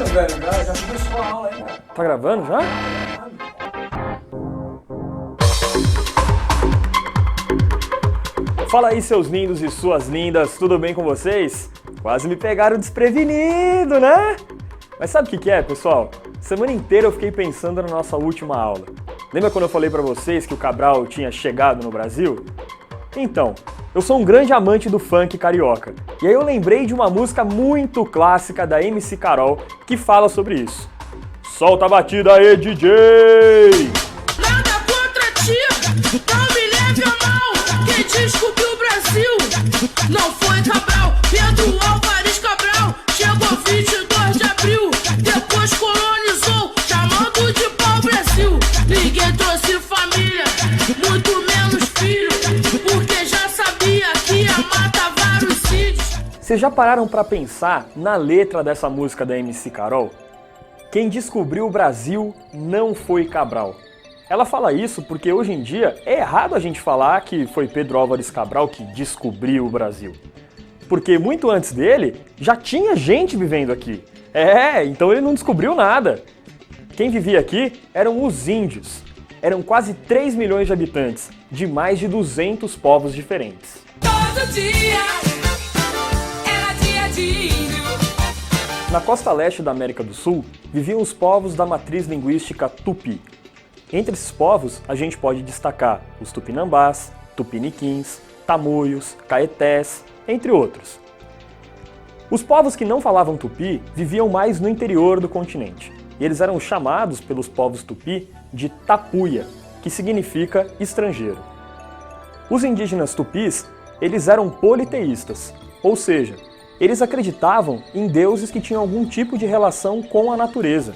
velho, já começou a aula aí, cara. Tá gravando já? Fala aí, seus lindos e suas lindas, tudo bem com vocês? Quase me pegaram desprevenido, né? Mas sabe o que é, pessoal? Semana inteira eu fiquei pensando na nossa última aula. Lembra quando eu falei pra vocês que o Cabral tinha chegado no Brasil? Então, eu sou um grande amante do funk carioca. E aí eu lembrei de uma música muito clássica da MC Carol que fala sobre isso. Solta a batida aí, DJ! Nada contra ti, não me leve a mal. Quem descobriu o Brasil não foi Cabral. Pedro Álvares Cabral chegou 22 de abril. Depois colonizou, chamando de pau Brasil. Ninguém trouxe família, muito menos filho, porque já sabia que ia matar vários índios. Vocês já pararam pra pensar na letra dessa música da MC Carol? Quem descobriu o Brasil não foi Cabral. Ela fala isso porque hoje em dia é errado a gente falar que foi Pedro Álvares Cabral que descobriu o Brasil. Porque muito antes dele já tinha gente vivendo aqui. Então ele não descobriu nada. Quem vivia aqui eram os índios. Eram quase 3 milhões de habitantes, de mais de 200 povos diferentes. Todo dia era dia de índio. Na costa leste da América do Sul, viviam os povos da matriz linguística Tupi. Entre esses povos, a gente pode destacar os Tupinambás, Tupiniquins, Tamoios, Caetés, entre outros. Os povos que não falavam Tupi viviam mais no interior do continente, e eles eram chamados pelos povos Tupi de Tapuia, que significa estrangeiro. Os indígenas tupis, eles eram politeístas, ou seja, eles acreditavam em deuses que tinham algum tipo de relação com a natureza.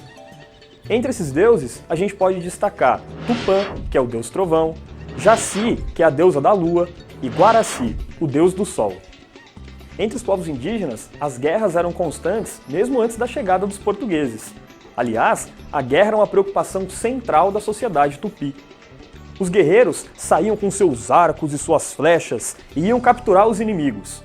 Entre esses deuses, a gente pode destacar Tupã, que é o deus trovão, Jaci, que é a deusa da lua, e Guaraci, o deus do sol. Entre os povos indígenas, as guerras eram constantes mesmo antes da chegada dos portugueses. Aliás, a guerra era uma preocupação central da sociedade tupi. Os guerreiros saíam com seus arcos e suas flechas e iam capturar os inimigos.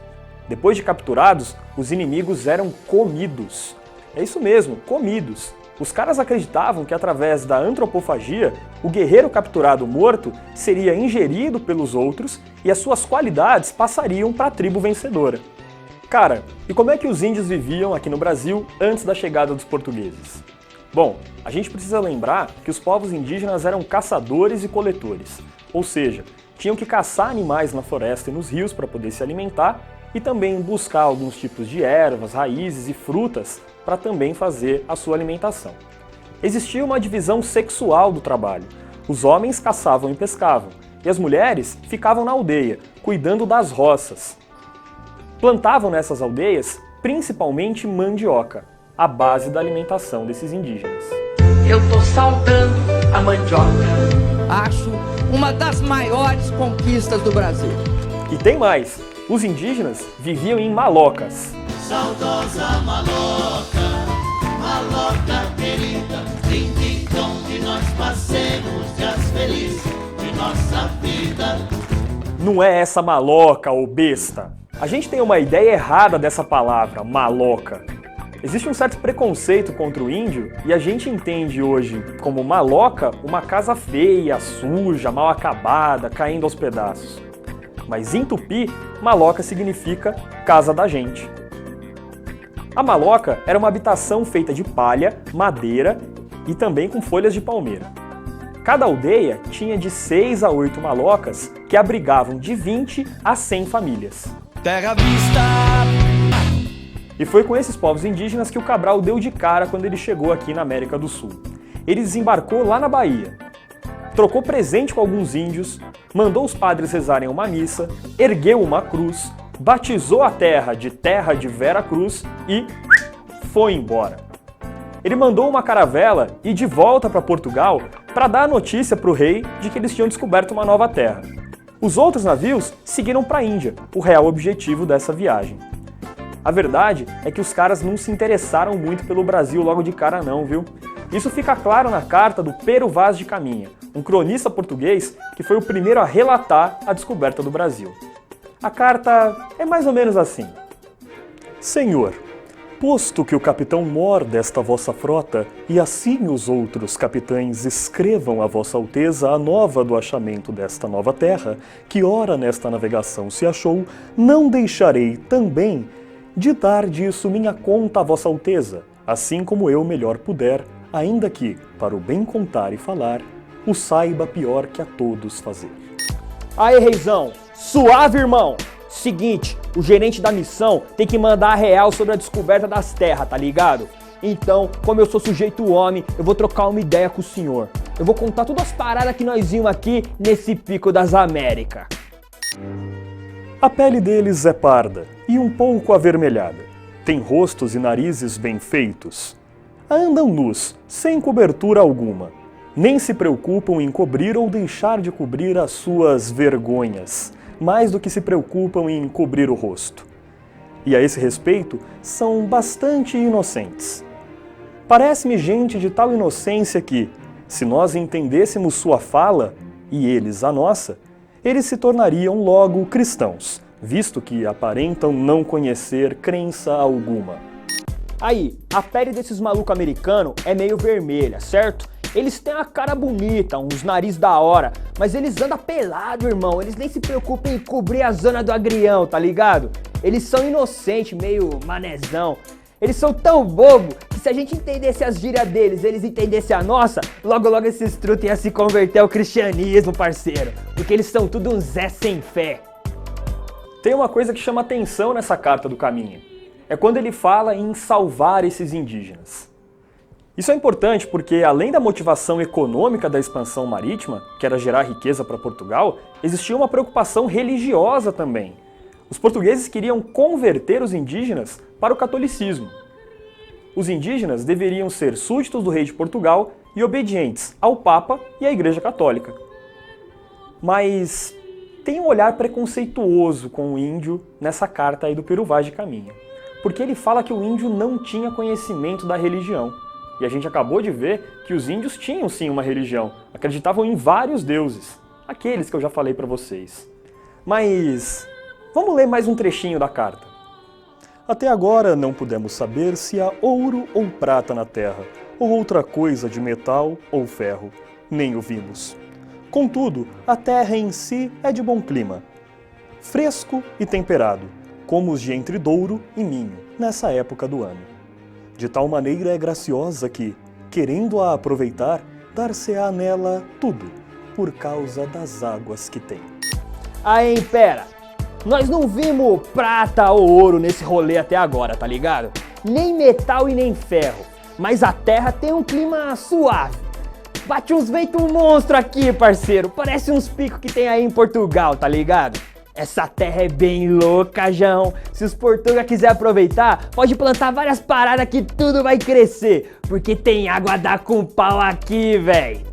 Depois de capturados, os inimigos eram comidos. É isso mesmo, comidos. Os caras acreditavam que através da antropofagia, o guerreiro capturado morto seria ingerido pelos outros e as suas qualidades passariam para a tribo vencedora. Cara, e como é que os índios viviam aqui no Brasil antes da chegada dos portugueses? Bom, a gente precisa lembrar que os povos indígenas eram caçadores e coletores, ou seja, tinham que caçar animais na floresta e nos rios para poder se alimentar e também buscar alguns tipos de ervas, raízes e frutas para também fazer a sua alimentação. Existia uma divisão sexual do trabalho. Os homens caçavam e pescavam, e as mulheres ficavam na aldeia, cuidando das roças. Plantavam nessas aldeias principalmente mandioca, a base da alimentação desses indígenas. Eu tô saudando a mandioca. Acho uma das maiores conquistas do Brasil. E tem mais, os indígenas viviam em malocas. Saudosa maloca, maloca querida, brinde onde nós passemos dias felizes de nossa vida. Não é essa maloca ou besta. A gente tem uma ideia errada dessa palavra, maloca. Existe um certo preconceito contra o índio e a gente entende hoje como maloca uma casa feia, suja, mal acabada, caindo aos pedaços. Mas em tupi, maloca significa casa da gente. A maloca era uma habitação feita de palha, madeira e também com folhas de palmeira. Cada aldeia tinha de 6 a 8 malocas que abrigavam de 20 a 100 famílias. Terra vista. E foi com esses povos indígenas que o Cabral deu de cara quando ele chegou aqui na América do Sul. Ele desembarcou lá na Bahia, trocou presente com alguns índios, mandou os padres rezarem uma missa, ergueu uma cruz, batizou a terra de Vera Cruz e foi embora. Ele mandou uma caravela ir de volta para Portugal para dar a notícia para o rei de que eles tinham descoberto uma nova terra. Os outros navios seguiram para a Índia, o real objetivo dessa viagem. A verdade é que os caras não se interessaram muito pelo Brasil logo de cara não, viu? Isso fica claro na carta do Pero Vaz de Caminha, um cronista português que foi o primeiro a relatar a descoberta do Brasil. A carta é mais ou menos assim. Senhor, Posto que o capitão mor desta vossa frota, e assim os outros capitães escrevam a vossa alteza a nova do achamento desta nova terra, que ora nesta navegação se achou, não deixarei também de dar disso minha conta a vossa alteza, assim como eu melhor puder, ainda que, para o bem contar e falar, o saiba pior que a todos fazer. Aí, reizão, suave, irmão! Seguinte, o gerente da missão tem que mandar a real sobre a descoberta das terras, tá ligado? Então, como eu sou sujeito homem, eu vou trocar uma ideia com o senhor. Eu vou contar todas as paradas que nós vimos aqui nesse pico das Américas. A pele deles é parda e um pouco avermelhada. Tem rostos e narizes bem feitos. Andam nus, sem cobertura alguma. Nem se preocupam em cobrir ou deixar de cobrir as suas vergonhas, mais do que se preocupam em cobrir o rosto. E a esse respeito, são bastante inocentes. Parece-me gente de tal inocência que, se nós entendêssemos sua fala, e eles a nossa, eles se tornariam logo cristãos, visto que aparentam não conhecer crença alguma. Aí, a pele desses malucos americanos é meio vermelha, certo? Eles têm uma cara bonita, uns nariz da hora, mas eles andam pelado, irmão. Eles nem se preocupam em cobrir a zona do agrião, tá ligado? Eles são inocentes, meio manezão. Eles são tão bobo que se a gente entendesse as gírias deles, eles entendessem a nossa, logo esses trutos iam se converter ao cristianismo, parceiro. Porque eles são tudo um Zé sem fé. Tem uma coisa que chama atenção nessa carta do Caminha. É quando ele fala em salvar esses indígenas. Isso é importante porque, além da motivação econômica da expansão marítima, que era gerar riqueza para Portugal, existia uma preocupação religiosa também. Os portugueses queriam converter os indígenas para o catolicismo. Os indígenas deveriam ser súditos do rei de Portugal e obedientes ao Papa e à Igreja Católica. Mas tem um olhar preconceituoso com o índio nessa carta aí do Peru Vaz de Caminha, porque ele fala que o índio não tinha conhecimento da religião. E a gente acabou de ver que os índios tinham sim uma religião, acreditavam em vários deuses, aqueles que eu já falei para vocês. Mas vamos ler mais um trechinho da carta. Até agora não pudemos saber se há ouro ou prata na terra, ou outra coisa de metal ou ferro, nem o vimos. Contudo, a terra em si é de bom clima, fresco e temperado, como os de entre Douro e Minho, nessa época do ano. De tal maneira é graciosa que, querendo-a aproveitar, dar-se-á nela tudo, por causa das águas que tem. Aí, pera, nós não vimos prata ou ouro nesse rolê até agora, tá ligado? Nem metal e nem ferro, mas a terra tem um clima suave. Bate uns ventos monstro aqui, parceiro, parece uns picos que tem aí em Portugal, tá ligado? Essa terra é bem louca, João. Se os portugueses quiserem aproveitar, pode plantar várias paradas que tudo vai crescer, porque tem água a dar com pau aqui, véi.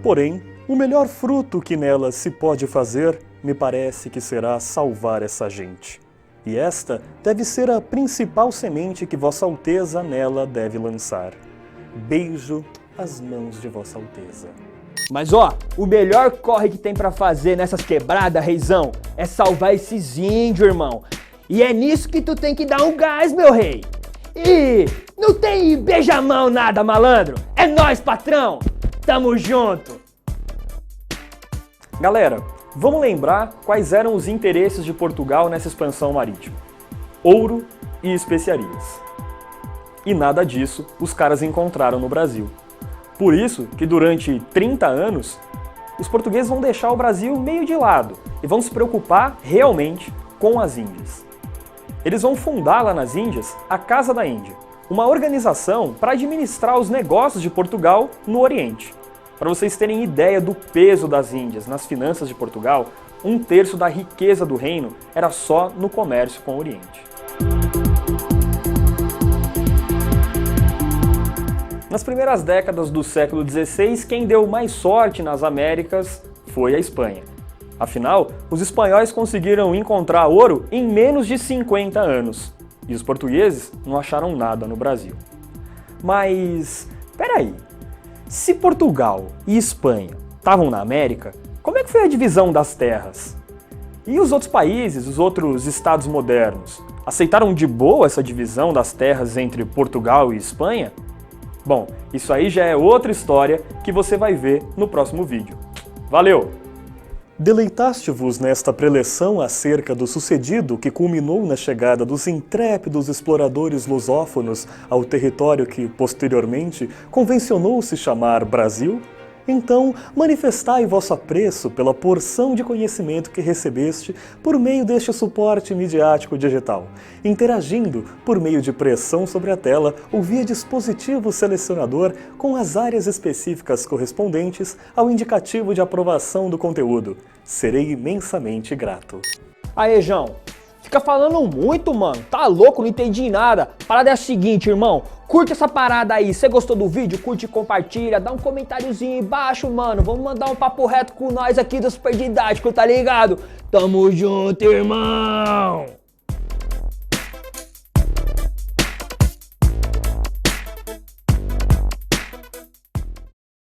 Porém, o melhor fruto que nela se pode fazer, me parece que será salvar essa gente. E esta deve ser a principal semente que Vossa Alteza nela deve lançar. Beijo as mãos de Vossa Alteza. Mas ó, o melhor corre que tem pra fazer nessas quebradas, reizão, é salvar esses índios, irmão. E é nisso que tu tem que dar um gás, meu rei. E não tem beijamão nada, malandro. É nóis, patrão. Tamo junto. Galera, vamos lembrar quais eram os interesses de Portugal nessa expansão marítima. Ouro e especiarias. E nada disso os caras encontraram no Brasil. Por isso que durante 30 anos, os portugueses vão deixar o Brasil meio de lado e vão se preocupar realmente com as Índias. Eles vão fundar lá nas Índias a Casa da Índia, uma organização para administrar os negócios de Portugal no Oriente. Para vocês terem ideia do peso das Índias nas finanças de Portugal, 1/3 da riqueza do reino era só no comércio com o Oriente. Nas primeiras décadas do século XVI, quem deu mais sorte nas Américas foi a Espanha. Afinal, os espanhóis conseguiram encontrar ouro em menos de 50 anos, e os portugueses não acharam nada no Brasil. Mas, peraí, se Portugal e Espanha estavam na América, como é que foi a divisão das terras? E os outros países, os outros estados modernos? Aceitaram de boa essa divisão das terras entre Portugal e Espanha? Bom, isso aí já é outra história que você vai ver no próximo vídeo. Valeu! Deleitaste-vos nesta preleção acerca do sucedido que culminou na chegada dos intrépidos exploradores lusófonos ao território que, posteriormente, convencionou se chamar Brasil? Então, manifestai vosso apreço pela porção de conhecimento que recebeste por meio deste suporte midiático digital, interagindo por meio de pressão sobre a tela ou via dispositivo selecionador com as áreas específicas correspondentes ao indicativo de aprovação do conteúdo. Serei imensamente grato. Aê, João, fica falando muito, mano. Tá louco, não entendi nada. Parada é a seguinte, irmão. Curte essa parada aí. Você gostou do vídeo? Curte e compartilha. Dá um comentáriozinho aí embaixo, mano. Vamos mandar um papo reto com nós aqui do Super Didático, tá ligado? Tamo junto, irmão!